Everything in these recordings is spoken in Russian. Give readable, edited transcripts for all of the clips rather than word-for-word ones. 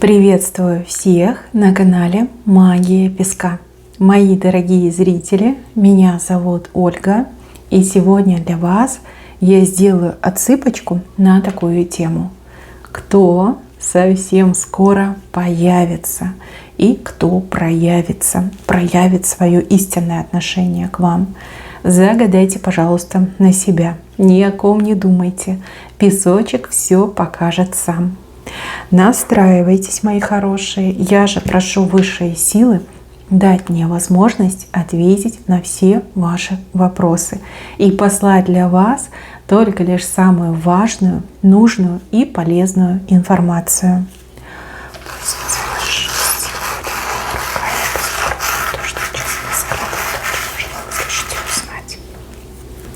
Приветствую всех на канале Магия Песка. Мои дорогие зрители, меня зовут Ольга, и сегодня для вас я сделаю отсыпочку на такую тему. Кто совсем скоро появится и кто проявит свое истинное отношение к вам. Загадайте, пожалуйста, на себя. Ни о ком не думайте. Песочек все покажет сам. Настраивайтесь, мои хорошие. Я же прошу высшие силы дать мне возможность ответить на все ваши вопросы и послать для вас только лишь самую важную, нужную и полезную информацию.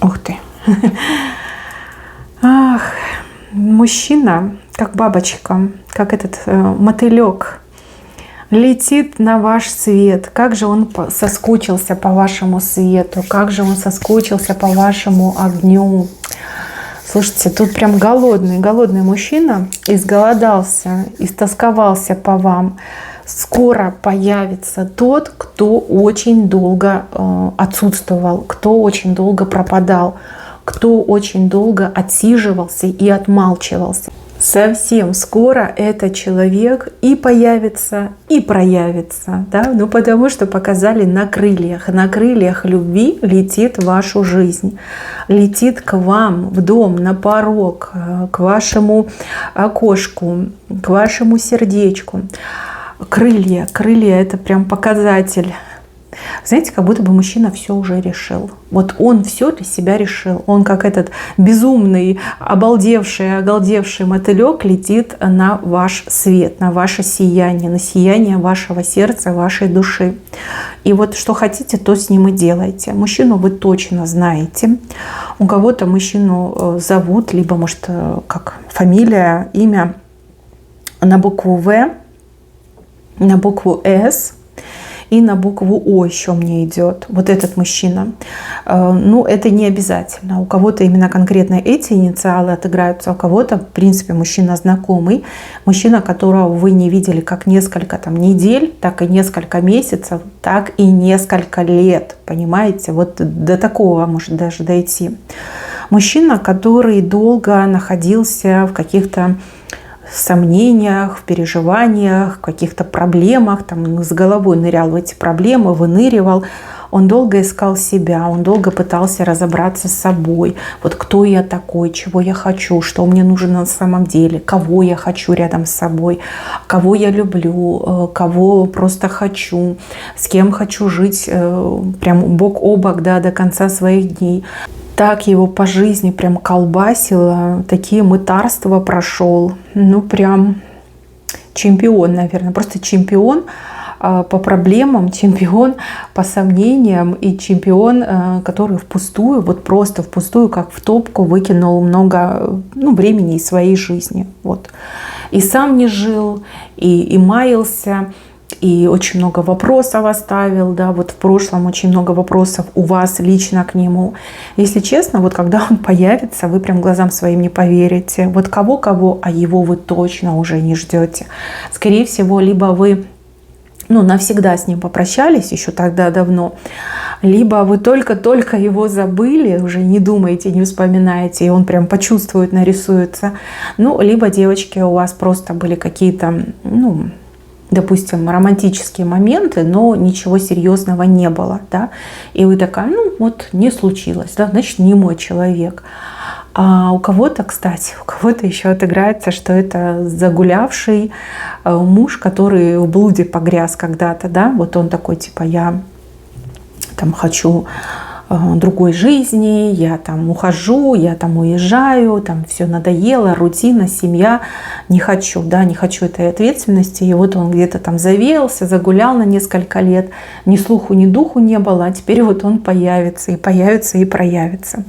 Ух ты! Ах, мужчина, как бабочка, как этот мотылек, летит на ваш свет. Как же он соскучился по вашему свету, как же он соскучился по вашему огню. Слушайте, тут прям голодный мужчина изголодался, истосковался по вам. Скоро появится тот, кто очень долго отсутствовал, кто очень долго пропадал, кто очень долго отсиживался и отмалчивался. Совсем скоро этот человек и появится, и проявится, да? Ну, потому что показали на крыльях любви летит в вашу жизнь, летит к вам в дом, на порог, к вашему окошку, к вашему сердечку. Крылья — это прям показатель. Знаете, как будто бы мужчина все уже решил. Вот он все для себя решил. Он как этот безумный, оголдевший мотылек летит на ваш свет, на ваше сияние, на сияние вашего сердца, вашей души. И вот что хотите, то с ним и делайте. Мужчину вы точно знаете. У кого-то мужчину зовут, либо, может, как фамилия, имя на букву В, на букву С и на букву О еще мне идет. Вот этот мужчина. Ну, это не обязательно. У кого-то именно конкретно эти инициалы отыграются, а у кого-то, в принципе, мужчина знакомый. Мужчина, которого вы не видели как несколько недель, так и несколько месяцев, так и несколько лет. Понимаете? Вот до такого может даже дойти. Мужчина, который долго находился в каких-то сомнениях, в переживаниях, в каких-то проблемах, там с головой нырял в эти проблемы, выныривал. Он долго искал себя, он долго пытался разобраться с собой. Вот кто я такой, чего я хочу, что мне нужно на самом деле, кого я хочу рядом с собой, кого я люблю, кого просто хочу, с кем хочу жить прям бок о бок, да, до конца своих дней. Так его по жизни прям колбасило, такие мытарства прошел. Ну, прям чемпион, наверное, просто чемпион по проблемам, чемпион по сомнениям и чемпион, который впустую, вот просто впустую, как в топку, выкинул много времени из своей жизни. Вот. И сам не жил, и маялся. И очень много вопросов оставил, да, вот в прошлом очень много вопросов у вас лично к нему. Если честно, вот когда он появится, вы прям глазам своим не поверите. Вот кого-кого, а его вы точно уже не ждете. Скорее всего, либо вы навсегда с ним попрощались еще тогда давно, либо вы только-только его забыли, уже не думаете, не вспоминаете, и он прям почувствует, нарисуется. Либо, девочки, у вас просто были какие-то, допустим, романтические моменты, но ничего серьезного не было, да, и вы такая, не случилось, да, значит, не мой человек. А у кого-то, кстати, еще отыграется, что это загулявший муж, который в блуде погряз когда-то, да, вот он такой, типа, я там хочу другой жизни, я там ухожу, я там уезжаю, там все надоело, рутина, семья, не хочу этой ответственности. И вот он где-то там завеялся, загулял на несколько лет, ни слуху, ни духу не было, а теперь вот он появится, и проявится.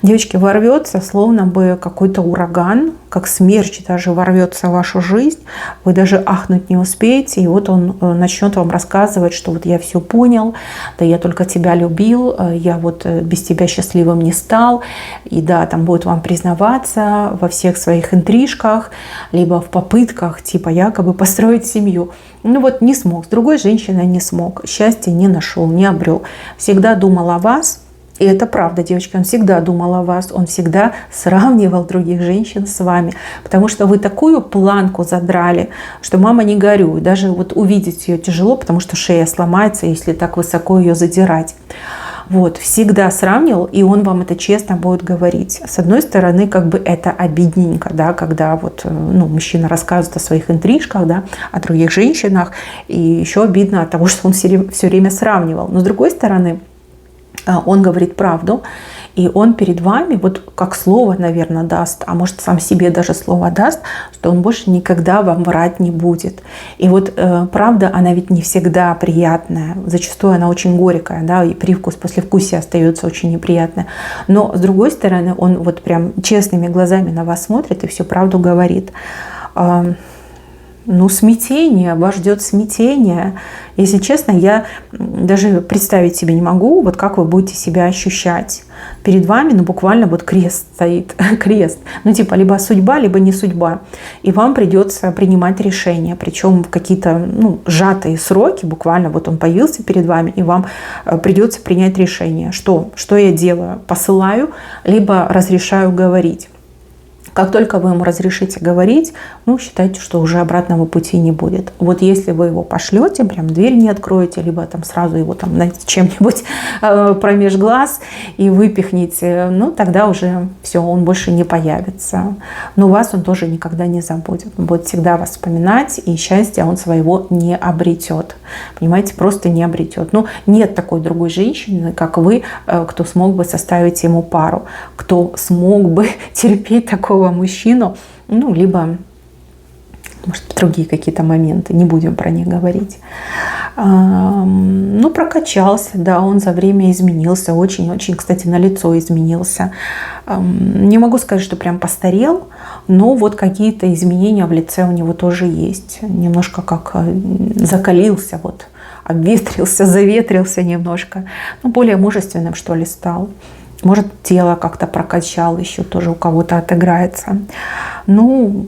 Девочки, ворвется, словно бы какой-то ураган, как смерч даже ворвется в вашу жизнь. Вы даже ахнуть не успеете. И вот он начнет вам рассказывать, что вот я все понял, да я только тебя любил, я вот без тебя счастливым не стал. И да, там будет вам признаваться во всех своих интрижках, либо в попытках типа якобы построить семью. Ну вот не смог, с другой женщиной не смог, счастья не нашел, не обрел. Всегда думал о вас. И это правда, девочки, он всегда думал о вас, он всегда сравнивал других женщин с вами, потому что вы такую планку задрали, что мама не горюй, даже вот увидеть ее тяжело, потому что шея сломается, если так высоко ее задирать. Вот, всегда сравнивал, и он вам это честно будет говорить. С одной стороны, как бы это обидненько, да, когда вот, ну, мужчина рассказывает о своих интрижках, да, о других женщинах, и еще обидно от того, что он все время сравнивал. Но с другой стороны, он говорит правду, и он перед вами, вот как слово, наверное, даст, а может сам себе даже слово даст, что он больше никогда вам врать не будет. И вот правда, она ведь не всегда приятная, зачастую она очень горькая, да, и привкус, послевкусие остается очень неприятное. Но с другой стороны, он вот прям честными глазами на вас смотрит и всю правду говорит. Ну, смятение, вас ждет смятение. Если честно, я даже представить себе не могу, вот как вы будете себя ощущать. Перед вами, ну, буквально вот крест стоит, крест. Ну, типа, либо судьба, либо не судьба. И вам придется принимать решения, причем в какие-то, ну, сжатые сроки, буквально вот он появился перед вами, и вам придется принять решение. Что я делаю? Посылаю, либо разрешаю говорить. Как только вы ему разрешите говорить, ну, считайте, что уже обратного пути не будет. Вот если вы его пошлете, прям дверь не откроете, либо там сразу его там, знаете, чем-нибудь промеж глаз и выпихните, ну, тогда уже все, он больше не появится. Но вас он тоже никогда не забудет. Он будет всегда вас вспоминать, и счастья он своего не обретет. Понимаете, просто не обретет. Ну, нет такой другой женщины, как вы, кто смог бы составить ему пару, кто смог бы терпеть такого мужчину, ну, либо, может, другие какие-то моменты, не будем про них говорить. Ну, прокачался, да, он за время изменился, очень-очень, кстати, на лицо изменился. Не могу сказать, что прям постарел, но вот какие-то изменения в лице у него тоже есть. Немножко как закалился, вот, обветрился, заветрился немножко, ну, более мужественным, что ли, стал. Может, тело как-то прокачал, еще тоже у кого-то отыграется. Ну,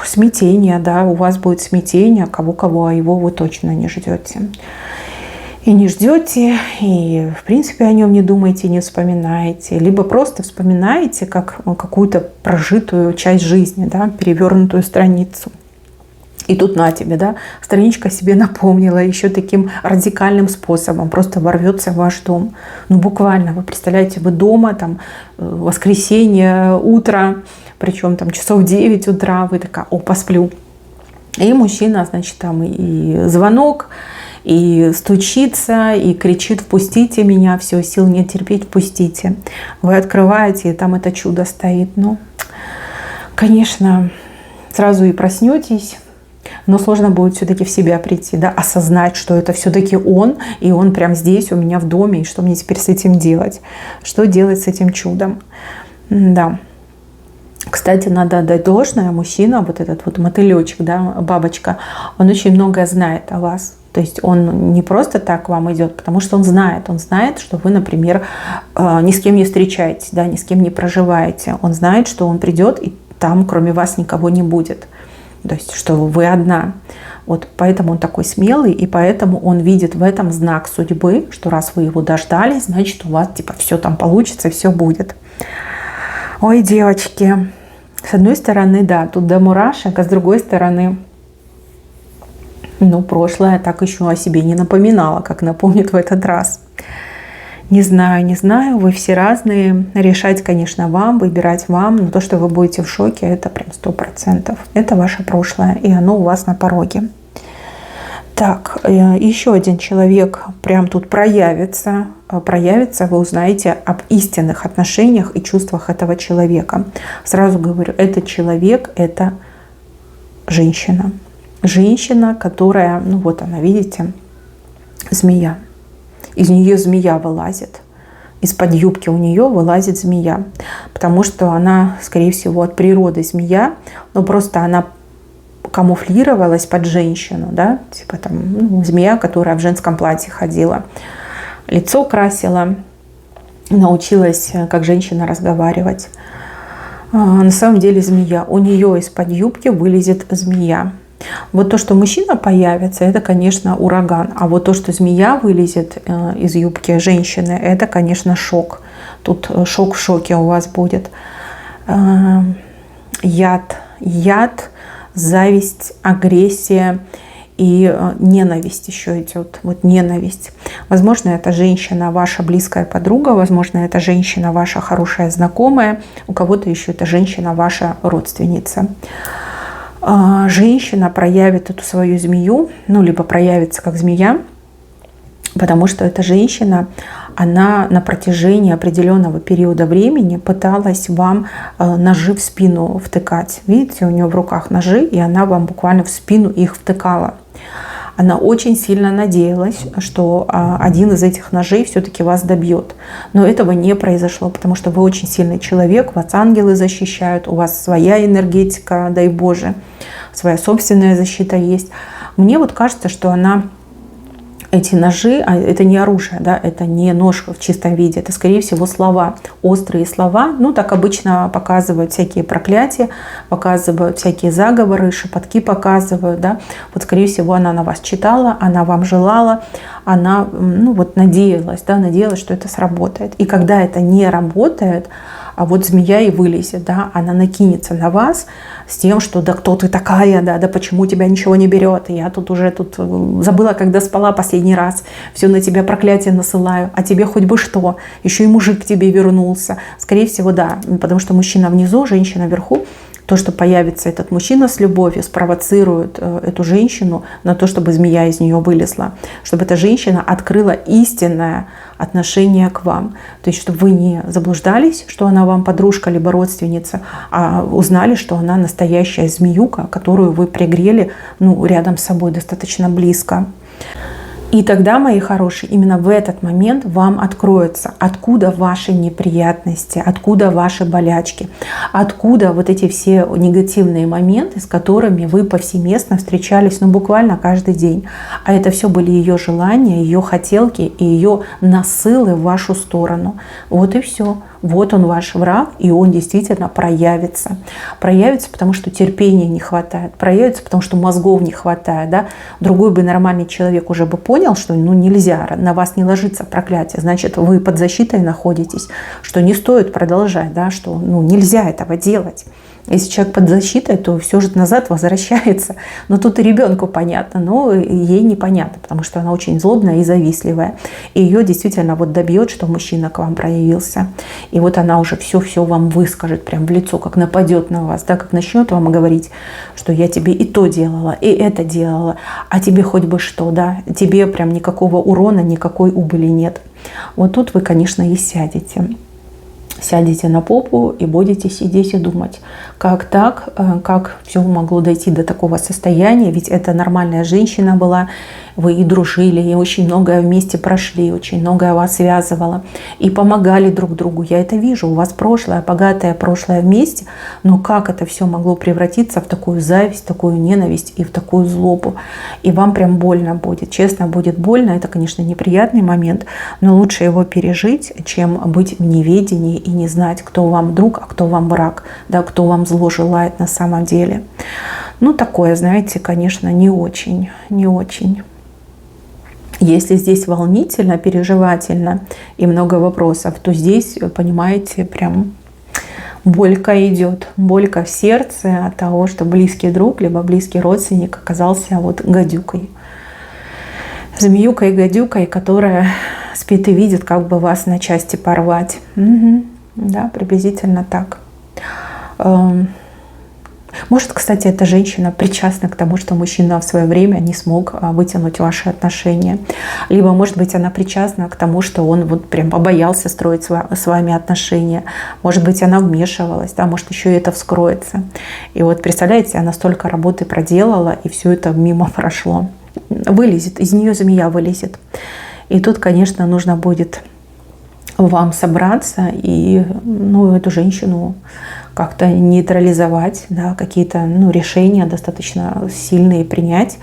смятение, да, у вас будет смятение, кого-кого, а его вы точно не ждете. И не ждете, и, в принципе, о нем не думаете, не вспоминаете. Либо просто вспоминаете как какую-то прожитую часть жизни, да, перевернутую страницу. И тут на тебе, да, страничка себе напомнила еще таким радикальным способом, просто ворвется в ваш дом. Ну, буквально, вы представляете, вы дома, там, воскресенье, утро, причем там часов 9 утра, вы такая, о, посплю. И мужчина, значит, там и звонок, и стучится, и кричит: впустите меня, все, сил нет терпеть, впустите. Вы открываете, и там это чудо стоит. Ну, конечно, сразу и проснетесь. Но сложно будет все-таки в себя прийти, да, осознать, что это все-таки он, и он прямо здесь у меня в доме, и что мне теперь с этим делать? Что делать с этим чудом? Да. Кстати, надо отдать должное, мужчина, вот этот вот мотылечек, да, бабочка, он очень многое знает о вас. То есть он не просто так к вам идет, потому что он знает, что вы, например, ни с кем не встречаетесь, да, ни с кем не проживаете. Он знает, что он придет, и там кроме вас никого не будет. То есть, что вы одна. Вот поэтому он такой смелый, и поэтому он видит в этом знак судьбы, что раз вы его дождались, значит, у вас типа все там получится, все будет. Ой, девочки, с одной стороны, да, тут до мурашек, а с другой стороны, ну, прошлое так еще о себе не напоминало, как напомнит в этот раз. Не знаю, вы все разные. Решать, конечно, вам, выбирать вам. Но то, что вы будете в шоке, это прям 100%. Это ваше прошлое, и оно у вас на пороге. Так, еще один человек прям тут проявится. Вы узнаете об истинных отношениях и чувствах этого человека. Сразу говорю, этот человек – это женщина. Женщина, которая, ну вот она, видите, змея. Из нее змея вылазит. из-под юбки у нее вылазит змея. Потому что она, скорее всего, от природы змея, но просто она камуфлировалась под женщину, да, типа там змея, которая в женском платье ходила, лицо красила, научилась как женщина разговаривать. На самом деле змея. У нее из-под юбки вылезет змея. Вот то, что мужчина появится, это, конечно, ураган. А вот то, что змея вылезет из юбки женщины, это, конечно, шок. Тут шок в шоке у вас будет. Яд, зависть, агрессия и ненависть еще идет. Вот ненависть. Возможно, это женщина ваша близкая подруга, возможно, это женщина ваша хорошая знакомая, у кого-то еще это женщина ваша родственница. Женщина проявит эту свою змею, ну, либо проявится как змея, потому что эта женщина, она на протяжении определенного периода времени пыталась вам ножи в спину втыкать. Видите, у нее в руках ножи, и она вам буквально в спину их втыкала. Она очень сильно надеялась, что один из этих ножей все-таки вас добьет. Но этого не произошло, потому что вы очень сильный человек, вас ангелы защищают, у вас своя энергетика, дай Боже, своя собственная защита есть. Мне вот кажется, что она... Эти ножи, это не оружие, да, это не нож в чистом виде, это, скорее всего, слова, острые слова. Ну, так обычно показывают всякие проклятия, показывают всякие заговоры, шепотки показывают, да. Вот, скорее всего, она на вас читала, она вам желала, она, ну, вот надеялась, да, надеялась, что это сработает. И когда это не работает, а вот змея и вылезет, да, она накинется на вас с тем, что да кто ты такая, да почему тебя ничего не берет, и я тут забыла, когда спала последний раз, все на тебя проклятие насылаю, а тебе хоть бы что, еще и мужик к тебе вернулся. Скорее всего, да, потому что мужчина внизу, женщина вверху. То, что появится этот мужчина с любовью, спровоцирует эту женщину на то, чтобы змея из нее вылезла, чтобы эта женщина открыла истинное отношение к вам. То есть, чтобы вы не заблуждались, что она вам подружка либо родственница, а узнали, что она настоящая змеюка, которую вы пригрели, ну, рядом с собой достаточно близко. И тогда, мои хорошие, именно в этот момент вам откроется, откуда ваши неприятности, откуда ваши болячки, откуда вот эти все негативные моменты, с которыми вы повсеместно встречались, ну, буквально каждый день. А это все были ее желания, ее хотелки и ее насылы в вашу сторону. Вот и все. Вот он ваш враг, и он действительно проявится. Проявится, потому что терпения не хватает. Проявится, потому что мозгов не хватает. Да? Другой бы нормальный человек уже бы понял, что ну, нельзя, на вас не ложится проклятие. Значит, вы под защитой находитесь, что не стоит продолжать, да? Что ну, нельзя этого делать. Если человек под защитой, то все же назад возвращается. Но тут и ребенку понятно, но ей непонятно, потому что она очень злобная и завистливая. И ее действительно вот добьет, что мужчина к вам проявился. И вот она уже все вам выскажет прям в лицо, как нападет на вас, да, как начнет вам говорить, что я тебе и то делала, и это делала, а тебе хоть бы что, да, тебе прям никакого урона, никакой убыли нет. Вот тут вы, конечно, и сядете. Сядете на попу и будете сидеть и думать, как так, как все могло дойти до такого состояния, ведь это нормальная женщина была, вы и дружили, и очень многое вместе прошли, очень многое вас связывало, и помогали друг другу. Я это вижу, у вас прошлое, богатое прошлое вместе, но как это все могло превратиться в такую зависть, такую ненависть и в такую злобу? И вам прям больно будет, честно, будет больно. Это, конечно, неприятный момент, но лучше его пережить, чем быть в неведении и не знать, кто вам друг, а кто вам враг, да, кто вам зло желает на самом деле. Ну, такое, знаете, конечно, не очень, не очень. Если здесь волнительно, переживательно и много вопросов, то здесь, понимаете, прям болька идет. Болька в сердце от того, что близкий друг, либо близкий родственник оказался вот гадюкой. Змеюкой-гадюкой, которая спит и видит, как бы вас на части порвать. Угу. Да, приблизительно так. Может, кстати, эта женщина причастна к тому, что мужчина в свое время не смог вытянуть ваши отношения. Либо, может быть, она причастна к тому, что он вот прям побоялся строить с вами отношения. Может быть, она вмешивалась, да, может, еще и это вскроется. И вот, представляете, она столько работы проделала, и все это мимо прошло. Вылезет, из нее змея вылезет. И тут, конечно, нужно будет вам собраться и, ну, эту женщину как-то нейтрализовать, да, какие-то, ну, решения достаточно сильные принять.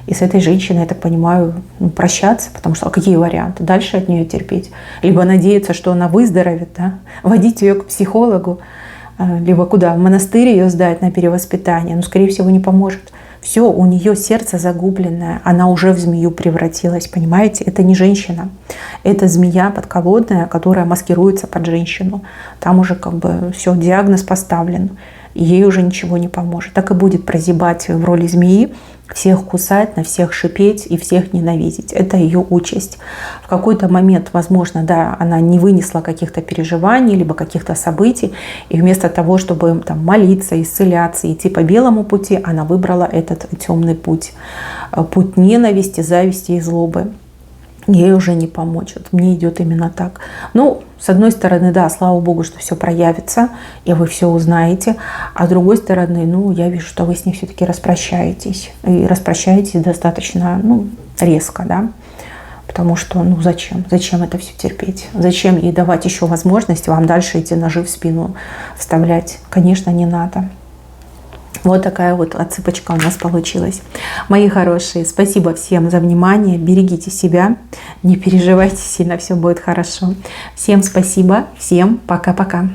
И с этой женщиной, я так понимаю, ну, прощаться, потому что какие варианты? Дальше от нее терпеть. Либо надеяться, что она выздоровеет, да? Водить ее к психологу, либо куда? В монастырь ее сдать на перевоспитание. Но, скорее всего, не поможет. Все, у нее сердце загубленное, она уже в змею превратилась, понимаете? Это не женщина, это змея подколодная, которая маскируется под женщину. Там уже как бы все, диагноз поставлен, и ей уже ничего не поможет. Так и будет прозябать в роли змеи, всех кусать, на всех шипеть и всех ненавидеть. Это ее участь. В какой-то момент, возможно, да, она не вынесла каких-то переживаний, либо каких-то событий, и вместо того, чтобы там молиться, исцеляться, идти по белому пути, она выбрала этот темный путь. Путь ненависти, зависти и злобы. Ей уже не помочь. Вот мне идет именно так. Ну, с одной стороны, да, слава Богу, что все проявится, и вы все узнаете. А с другой стороны, ну, я вижу, что вы с ней все-таки распрощаетесь. И распрощаетесь достаточно, ну, резко, да. Потому что, ну, зачем? Зачем это все терпеть? Зачем ей давать еще возможность вам дальше эти ножи в спину вставлять? Конечно, не надо. Вот такая вот отсыпочка у нас получилась. Мои хорошие, спасибо всем за внимание. Берегите себя, не переживайте сильно, все будет хорошо. Всем спасибо, всем пока-пока.